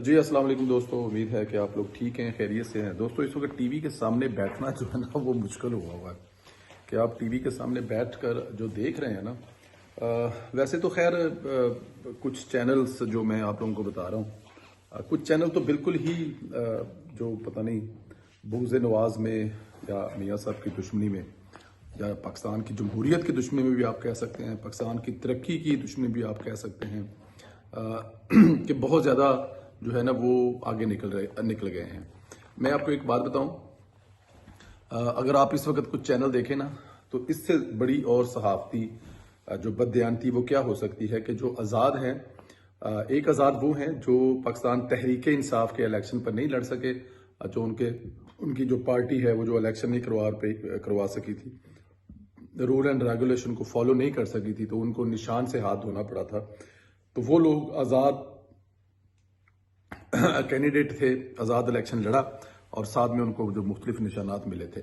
जी अस्सलाम वालेकुम दोस्तों, उम्मीद है कि आप लोग ठीक हैं, खैरियत से हैं। दोस्तों इस वक्त टीवी के सामने बैठना जो है ना वो मुश्किल हुआ है कि आप टीवी के सामने बैठकर जो देख रहे हैं ना। वैसे तो खैर कुछ चैनल्स जो मैं आप लोगों को बता रहा हूँ, कुछ चैनल तो बिल्कुल ही जो पता नहीं बुग़्ज़ नवाज में या मियाँ साहब की दुश्मनी में या पाकिस्तान की जमहूरियत की दुश्मनी में भी आप कह सकते हैं, पाकिस्तान की तरक्की की दुश्मनी भी आप कह सकते हैं कि बहुत ज़्यादा जो है ना वो आगे निकल गए हैं। मैं आपको एक बात बताऊं, अगर आप इस वक्त कुछ चैनल देखें ना तो इससे बड़ी और सहाफ़ती जो बददियानती वो क्या हो सकती है कि जो आज़ाद हैं, एक आज़ाद वो हैं जो पाकिस्तान तहरीक इंसाफ के इलेक्शन पर नहीं लड़ सके, जो उनकी जो पार्टी है वो जो इलेक्शन नहीं करवा सकी थी, रूल एंड रेगुलेशन को फॉलो नहीं कर सकी थी, तो उनको निशान से हाथ धोना पड़ा था। तो वो लोग आज़ाद कैंडिडेट थे, आज़ाद इलेक्शन लड़ा और साथ में उनको जो मुख्तलिफ निशानात मिले थे।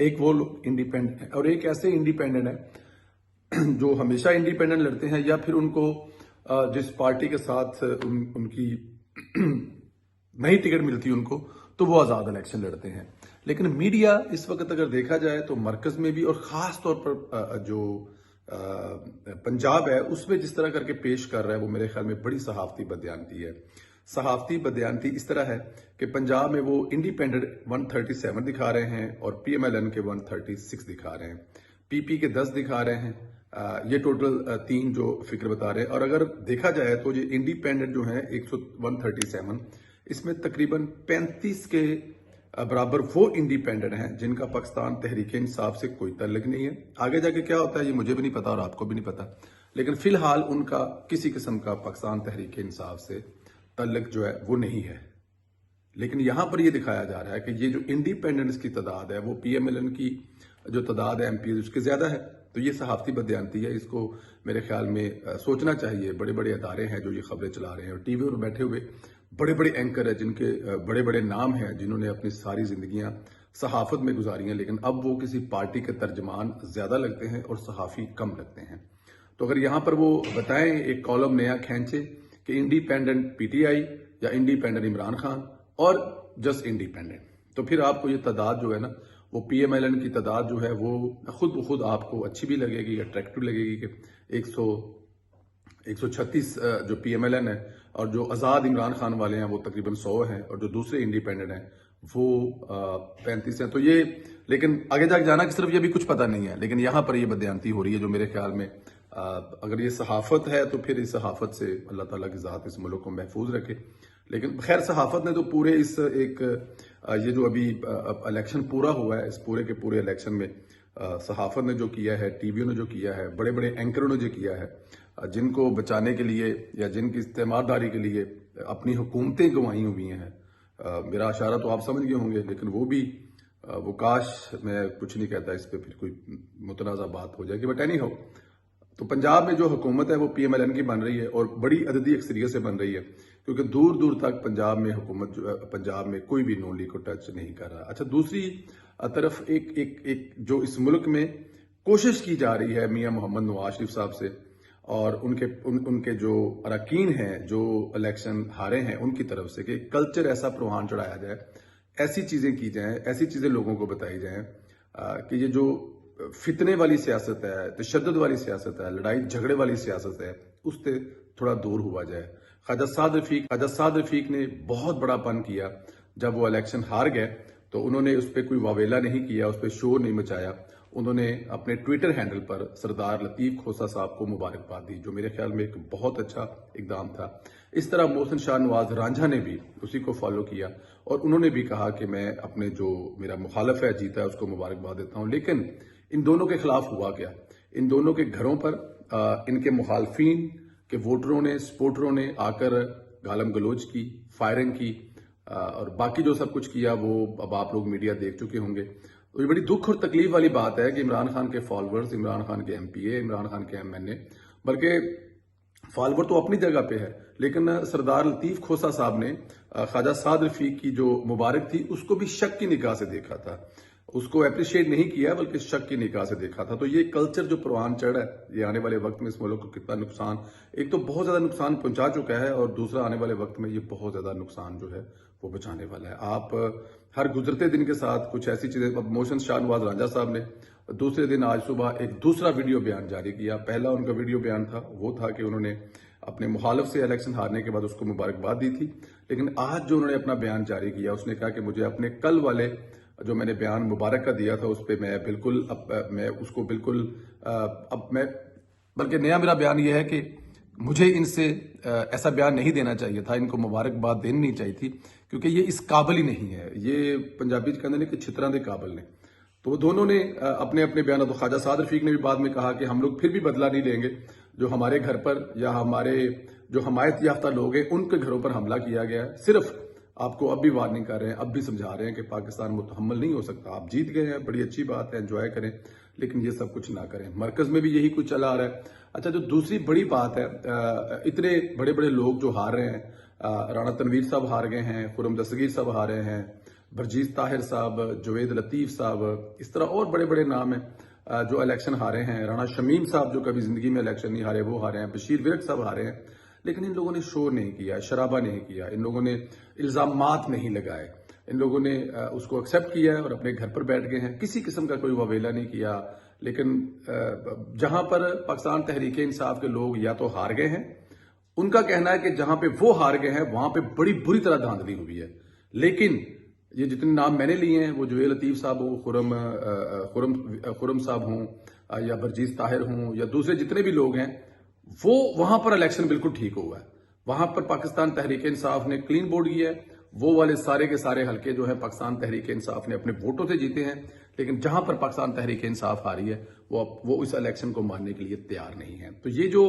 एक वो लोग इंडिपेंडेंट है और एक ऐसे इंडिपेंडेंट है जो हमेशा इंडिपेंडेंट लड़ते हैं या फिर उनको जिस पार्टी के साथ उनकी नई टिकट मिलती है उनको, तो वो आज़ाद इलेक्शन लड़ते हैं। लेकिन मीडिया इस वक्त अगर देखा जाए तो मरकज़ में भी और ख़ास तौर पर जो पंजाब है उसमें जिस तरह करके पेश कर रहा है वो मेरे ख्याल में बड़ी सहाफ़ती बदयानती है। सहाफ़ती बदयानती इस तरह है कि पंजाब में वो इंडिपेंडेंट 137 दिखा रहे हैं और PMLN के 136 दिखा रहे हैं, PP के 10 दिखा रहे हैं। ये टोटल 3 जो फिक्र बता रहे हैं। और अगर देखा जाए तो ये इंडिपेंडेंट जो है 137, इसमें तकरीबन 35 के बराबर वो इंडिपेंडेंट हैं जिनका पाकिस्तान तहरीक इंसाफ से कोई ताल्लुक नहीं है। आगे जाके क्या होता है ये मुझे भी नहीं पता और आपको भी नहीं पता, लेकिन फिलहाल उनका किसी किस्म का पाकिस्तान तहरीक इंसाफ से ताल्लुक जो है वो नहीं है। लेकिन यहां पर ये दिखाया जा रहा है कि ये जो इंडिपेंडेंस की तादाद है वो PMLN की जो तादाद है MP उसके ज्यादा है। तो ये सहाफ़ती बदयानती है, इसको मेरे ख्याल में सोचना चाहिए। बड़े बड़े अदारे हैं जो ये खबरें चला रहे हैं और टीवी पर बैठे हुए बड़े बड़े एंकर है जिनके बड़े बड़े नाम हैं, जिन्होंने अपनी सारी जिंदगियां सहाफत में गुजारी हैं, लेकिन अब वो किसी पार्टी के तर्जमान ज्यादा लगते हैं और सहाफ़ी कम लगते हैं। तो अगर यहां पर वो बताएं, एक कॉलम नया खींचे कि इंडिपेंडेंट PTI या इंडिपेंडेंट इमरान खान और जस्ट इंडिपेंडेंट, तो फिर आपको ये तादाद जो है ना वो PMLN की तादाद जो है वो खुद ब खुद आपको अच्छी भी लगेगी, अट्रैक्टिव लगेगी कि 136 जो PMLN है और जो आज़ाद इमरान खान वाले हैं वो तकरीबन 100 हैं और जो दूसरे इंडिपेंडेंट हैं वो 35 हैं। तो ये, लेकिन आगे जाके जाना कि सिर्फ ये भी कुछ पता नहीं है, लेकिन यहाँ पर ये बदयानती हो रही है जो मेरे ख्याल में अगर ये सहाफत है तो फिर इस सहाफत से अल्लाह ताला की ज़ात इस मुल्क को महफूज रखे। लेकिन खैर सहाफत ने तो पूरे इस एक ये जो अभी इलेक्शन पूरा हुआ है, इस पूरे के पूरे इलेक्शन में सहाफत ने जो किया है, टीवियों ने जो किया है, बड़े बड़े एंकरों ने जो किया है, जिनको बचाने के लिए या जिनकी इस्तेमालदारी के लिए अपनी हुकूमतें गंवाई हुई हैं। मेरा इशारा तो आप समझ गए होंगे, लेकिन वो भी वो काश, मैं कुछ नहीं कहता इस पर फिर कोई मुतनाज़ा बात हो जाएगी, बट एनी हो। तो पंजाब में जो हुकूमत है वो PMLN की बन रही है और बड़ी अददी अक्सरियत से बन रही है, क्योंकि दूर दूर तक पंजाब में हुकूमत पंजाब में कोई भी नून लीग को टच नहीं कर रहा। अच्छा, दूसरी तरफ एक जो इस मुल्क में कोशिश की जा रही है मियां मोहम्मद नवाज शरीफ साहब से और उनके जो अरकान हैं जो इलेक्शन हारे हैं उनकी तरफ से, कि कल्चर ऐसा प्रोहान चढ़ाया जाए, ऐसी चीजें की जाएं, ऐसी चीजें लोगों को बताई जाएं कि ये जो फितने वाली सियासत है, तशद्दुद वाली सियासत है, लड़ाई झगड़े वाली सियासत है, उससे थोड़ा दूर हुआ जाए। ख्वाजा साद रफीक ने बहुत बड़ा पन किया जब वो इलेक्शन हार गए, तो उन्होंने उस पर कोई वावेला नहीं किया, उस पर शोर नहीं मचाया। उन्होंने अपने ट्विटर हैंडल पर सरदार लतीफ खोसा साहब को मुबारकबाद दी, जो मेरे ख्याल में एक बहुत अच्छा इकदाम था। इस तरह मोहसिन शाह नवाज रांझा ने भी उसी को फॉलो किया और उन्होंने भी कहा कि मैं अपने जो मेरा मुखालफ है जीता है उसको मुबारकबाद देता हूं। लेकिन इन दोनों के खिलाफ हुआ क्या? इन दोनों के घरों पर इनके मुखालफीन के वोटरों ने, सपोर्टरों ने आकर गालम गलोच की, फायरिंग की और बाकी जो सब कुछ किया वो अब आप लोग मीडिया देख चुके होंगे। तो ये बड़ी दुख और तकलीफ वाली बात है कि इमरान खान के फॉलोअर्स, इमरान खान के MPA, इमरान खान के MNA, बल्कि फॉलोअर तो अपनी जगह पे है, लेकिन सरदार लतीफ खोसा साहब ने ख्वाजा साद रफीक की जो मुबारक थी उसको भी शक की निगाह से देखा था। उसको अप्रिशिएट नहीं किया बल्कि शक की निगाह से देखा था। तो ये कल्चर जो परवान चढ़ा है, ये आने वाले वक्त में इस मुल्क को कितना नुकसान, एक तो बहुत ज्यादा नुकसान पहुंचा चुका है और दूसरा आने वाले वक्त में ये बहुत ज्यादा नुकसान जो है वो बचाने वाला है। आप हर गुजरते दिन के साथ कुछ ऐसी चीजें, अब मोहसिन शाहनवाज रांझा साहब ने दूसरे दिन आज सुबह एक दूसरा वीडियो बयान जारी किया। पहला उनका वीडियो बयान था वो था कि उन्होंने अपने मुखालिफ से इलेक्शन हारने के बाद उसको मुबारकबाद दी थी, लेकिन आज जो उन्होंने अपना बयान जारी किया उसने कहा कि मुझे अपने कल वाले जो मैंने बयान मुबारक का दिया था उस पर मैं बिल्कुल मैं उसको बिल्कुल अब मैं बल्कि नया मेरा बयान यह है कि मुझे इनसे ऐसा बयान नहीं देना चाहिए था, इनको मुबारकबाद देनी नहीं चाहिए थी क्योंकि ये इस काबिल ही नहीं है। ये पंजाबी कहते हैं कि छितरा के काबिल ने। तो वो दोनों ने अपने अपने बयान, तो ख्वाजा साद रफीक ने भी बाद में कहा कि हम लोग फिर भी बदला नहीं लेंगे, जो हमारे घर पर या हमारे जो हमायत याफ्ता लोग हैं उनके घरों पर हमला किया गया है। सिर्फ आपको अब भी वार्निंग कर रहे हैं, अब भी समझा रहे हैं कि पाकिस्तान मुतहम्मल नहीं हो सकता। आप जीत गए हैं, बड़ी अच्छी बात है, एंजॉय करें, लेकिन ये सब कुछ ना करें। मरकज में भी यही कुछ चला आ रहा है। अच्छा, जो दूसरी बड़ी बात है, इतने बड़े बड़े लोग जो हार रहे हैं, राणा तनवीर साहब हार गए हैं, खुरम दस्तगीर साहब हार रहे हैं, बरजीत ताहिर साहब, जुवेद लतीफ साहब, इस तरह और बड़े बड़े नाम हैं जो इलेक्शन हारे हैं। राणा शमीम साहब जो कभी जिंदगी में इलेक्शन नहीं हारे वो हारे हैं, बशीर विरक साहब हारे हैं, लेकिन इन लोगों ने शोर नहीं किया, शराबा नहीं किया, इन लोगों ने इल्जामात नहीं लगाए, इन लोगों ने उसको एक्सेप्ट किया है और अपने घर पर बैठ गए हैं, किसी किस्म का कोई ववेला नहीं किया। लेकिन जहां पर पाकिस्तान तहरीक इंसाफ के लोग या तो हार गए हैं, उनका कहना है कि जहां पे वो हार गए हैं वहां पे बड़ी बुरी तरह धांधली हुई है। लेकिन ये जितने नाम मैंने लिए हैं, वो जुवेद लतीफ साहब हो, खुरम साहब हों या बरजीत ताहिर हों या दूसरे जितने भी लोग हैं, वो वहां पर इलेक्शन बिल्कुल ठीक हुआ है। वहां पर पाकिस्तान तहरीक इंसाफ ने क्लीन बोर्ड किया है। वो वाले सारे के सारे हल्के जो है पाकिस्तान तहरीक इंसाफ ने अपने वोटों से जीते हैं, लेकिन जहां पर पाकिस्तान तहरीक इंसाफ हारी है वो इस इलेक्शन को मानने के लिए तैयार नहीं है। तो ये जो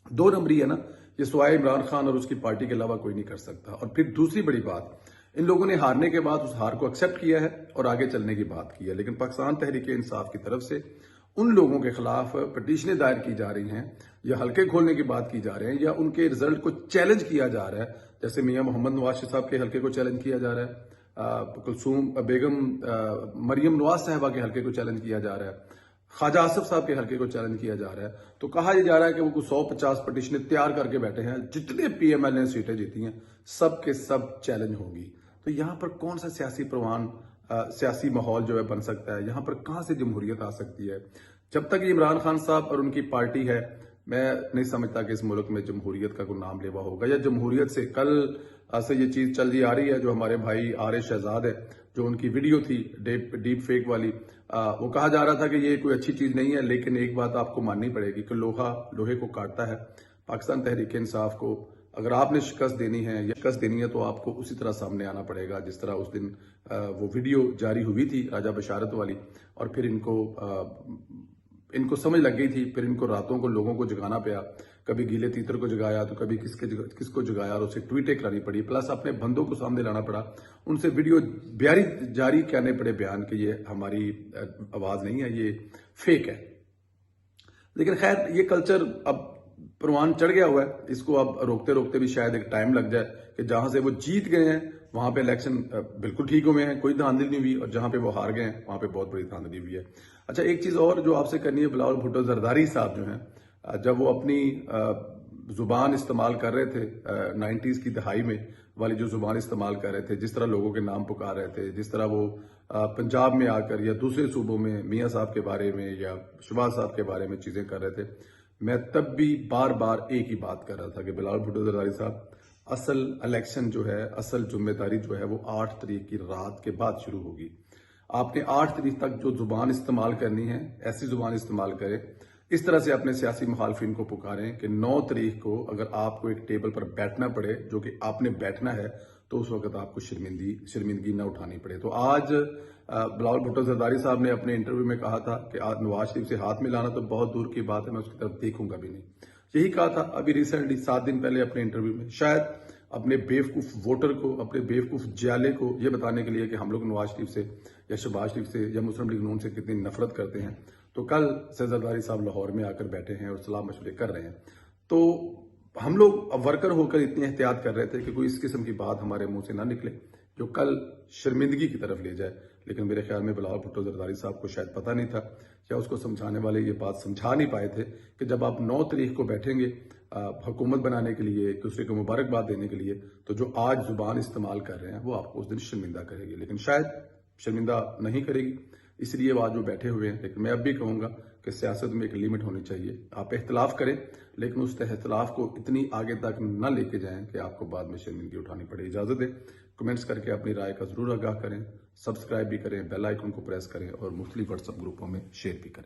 दो नंबरी है ना, ये सिवाय इमरान खान और उसकी पार्टी के अलावा कोई नहीं कर सकता। और फिर दूसरी बड़ी बात, इन लोगों ने हारने के बाद उस हार को एक्सेप्ट किया है और आगे चलने की बात की है, लेकिन पाकिस्तान तहरीक इंसाफ की तरफ से उन लोगों के खिलाफ पटिशनें दायर की जा रही हैं या हल्के खोलने की बात की जा रहे हैं या उनके रिजल्ट को चैलेंज किया जा रहा है। जैसे मियां मोहम्मद नवाज साहब के हल्के को चैलेंज किया जा रहा है, कुलसूम बेगम मरियम नवाज साहबा के हल्के को चैलेंज किया जा रहा है, ख्वाजा आसिफ साहब के हल्के को चैलेंज किया जा रहा है। तो कहा यह जा रहा है कि वो 150 पटिशनें तैयार करके बैठे हैं, जितने पीएमएल ने सीटें जीती हैं सब के सब चैलेंज होंगी। तो यहां पर कौन सा सियासी माहौल जो है बन सकता है, यहां पर कहां से जमहूरियत आ सकती है? जब तक इमरान खान साहब और उनकी पार्टी है, मैं नहीं समझता कि इस मुल्क में जमहूरियत का कोई नाम लेवा होगा या जमहूरियत से कल से ये चीज चल आ रही है। जो हमारे भाई आर शहजाद है, जो उनकी वीडियो थी डीप फेक वाली, वो कहा जा रहा था कि ये कोई अच्छी चीज नहीं है, लेकिन एक बात आपको माननी पड़ेगी कि लोहा लोहे को काटता है। पाकिस्तान तहरीक इंसाफ को अगर आपने शिकस्त देनी है तो आपको उसी तरह सामने आना पड़ेगा जिस तरह उस दिन वो वीडियो जारी हुई थी राजा बशारत वाली, और फिर इनको समझ लग गई थी। फिर इनको रातों को लोगों को जगाना पड़ा, कभी गीले तीतर को जगाया तो कभी किसको जगाया और उसे ट्वीटें करानी पड़ी, प्लस अपने बंदों को सामने लाना पड़ा, उनसे वीडियो जारी करने पड़े बयान कि ये हमारी आवाज नहीं है, ये फेक है। लेकिन खैर ये कल्चर अब परवान चढ़ गया हुआ है, इसको अब रोकते रोकते भी शायद एक टाइम लग जाए कि जहां से वो जीत गए हैं वहां पे इलेक्शन बिल्कुल ठीक हुए हैं, कोई धांधली नहीं हुई, और जहां पे वो हार गए हैं वहां पे बहुत बड़ी धांधली हुई है। अच्छा, एक चीज और जो आपसे करनी है, बिलावल भुट्टो जरदारी साहब जो हैं, जब वो अपनी जुबान इस्तेमाल कर रहे थे 90s की दहाई में वाली जो जुबान इस्तेमाल कर रहे थे, जिस तरह लोगों के नाम पुकार रहे थे, जिस तरह वो पंजाब में आकर या दूसरे सूबों में मियाँ साहब के बारे में या शहबाज साहब के बारे में चीजें कर रहे थे, मैं तब भी बार बार एक ही बात कर रहा था कि बिलावल भुट्टो जरदारी साहब, असल इलेक्शन जो है, असल जिम्मेदारी जो है वो 8 तारीख की रात के बाद शुरू होगी। आपने 8 तारीख तक जो जुबान इस्तेमाल करनी है, ऐसी जुबान इस्तेमाल करें, इस तरह से अपने सियासी मुखालफिन को पुकारें कि 9 तारीख को अगर आपको एक टेबल पर बैठना पड़े, जो कि आपने बैठना है, तो उस वक्त आपको शर्मिंदगी न उठानी पड़े। तो आज बिलावल भुट्टो जरदारी साहब ने अपने इंटरव्यू में कहा था कि आज नवाज शरीफ से हाथ मिलाना तो बहुत दूर की बात है, मैं उसकी तरफ देखूंगा भी नहीं। यही कहा था अभी रिसेंटली 7 दिन पहले अपने इंटरव्यू में, शायद अपने बेवकूफ वोटर को, अपने बेवकूफ जाले को ये बताने के लिए कि हम लोग नवाज शरीफ से या शहबाज शरीफ से या मुस्लिम लीग नून से कितनी नफरत करते हैं। तो कल से जरदारी साहब लाहौर में आकर बैठे हैं और सलाह मशवरे कर रहे हैं। तो हम लोग वर्कर होकर इतनी एहतियात कर रहे थे कि कोई इस किस्म की बात हमारे मुंह से ना निकले जो कल शर्मिंदगी की तरफ ले जाए। लेकिन मेरे ख्याल में बिलावल भुट्टो जरदारी साहब को शायद पता नहीं था, या उसको समझाने वाले ये बात समझा नहीं पाए थे कि जब आप 9 तारीख को बैठेंगे हुकूमत बनाने के लिए, एक दूसरे को मुबारकबाद देने के लिए, तो जो आज जुबान इस्तेमाल कर रहे हैं वो आपको उस दिन शर्मिंदा करेगी, लेकिन शायद शर्मिंदा नहीं करेगी, इसलिए वो आज वो बैठे हुए हैं। लेकिन मैं अब भी कहूँगा कि सियासत में एक लिमिट होनी चाहिए। आप इख्तलाफ करें, लेकिन उस इख्तलाफ को इतनी आगे तक न लेके जाएं कि आपको बाद में शर्मिंदगी उठानी पड़े। इजाज़त दें, कमेंट्स करके अपनी राय का ज़रूर आगाह करें, सब्सक्राइब भी करें, बेल आइकन को प्रेस करें और मुख्तलिफ व्हाट्सएप ग्रुपों में शेयर भी करें।